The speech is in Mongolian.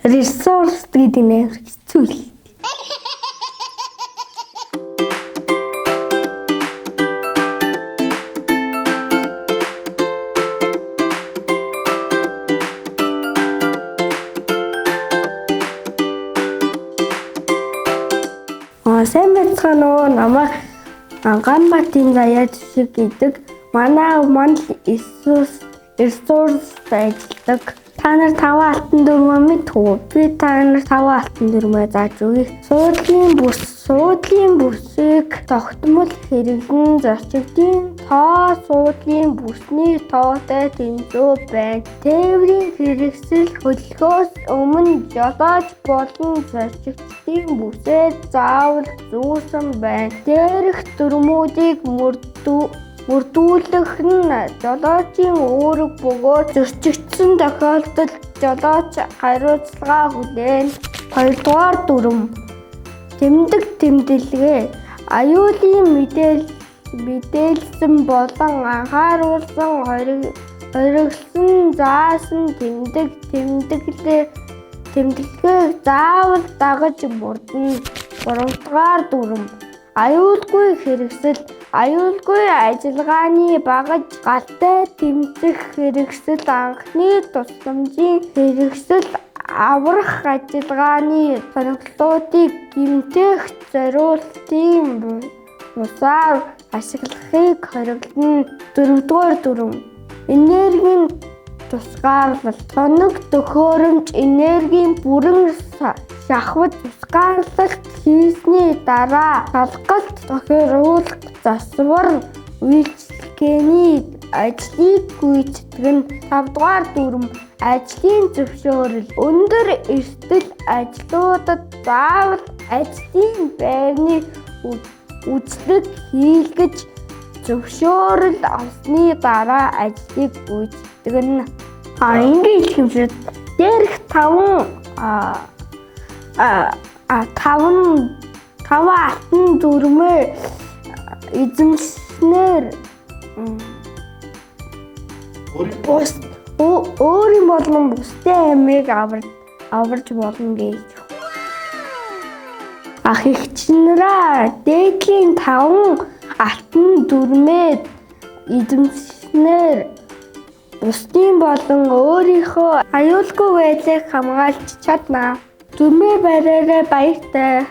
Ресурс гэдэг нэр хэцүү. Сайн байцгаана уу, намайг Ганбаатарын заяа шиг гэдэг манай ресурс ажилладаг. Та нар 5 алтан дүрмээ мэдв. Би та нар 5 алтан дүрмээ зааж өгье. Суудлын бүсийг тогтмол хэрэглэн зочдын тоо суудлын бүсний тоотой тэнцүү байна. Тээврийн хэрэгсэл хөлгөөс өмнө жолооч болон зочдын бүсээ заавал зүүсэн байна. Дээрх дүрмүүдийг мөрдүүлэх нь жолоочийн үүрэг бөгөөд зөрчигдсөн тохиолдолд жолооч хариуцлага хүлээнэ. 2-дугаар дүрм тэмдэг тэмдэглэгээ. Аюулын мэдээлсэн болон анхааруулсан хориглосон заасан тэмдэглэгээг заавал дагаж мөрдөнө. 3-дугаар дүрм аюулгүй хэрэгсэл. Аюулгүй ажиллагааны багаж галтай тэмцэх хэрэгсэл, анхны тусламжийн хэрэгсэл, аврах ажиллагааны сонирхлуудыг гэмтэх зориултын бусаар ашиглахыг хориглоно. 4-дугаар дүрм энергийн тусгаарлал. Тоног төхөөрөмж энергийн бүрэн шахвал тусгаарлалт хийсний дараа шалгалт тохируулах засвар үйлчилгээний ажлыг гүйцэтгэнэ. 5-дугаар дүрм ажлын зөвшөөрөл. Өндөр эрсдэл ажлуудад заавал ажлын байрны үзлэг хийлгэж зөвшөөрөл авсны дараа ажлыг гүйцэтгэнэ. Энгийн хэлхэмжид дээрх 5 алтан дүрмээ эзэмшснээр өөрийн болон бусдын амийг аварж болно гэж. Ах эгчнэрээ дээдлийн 5 алтан дүрмээ эзэмшснээр бусдын болон өөрийнхөө аюулгүй байдлыг хамгаалж чадна. Дүрмээ бариараа баяртай.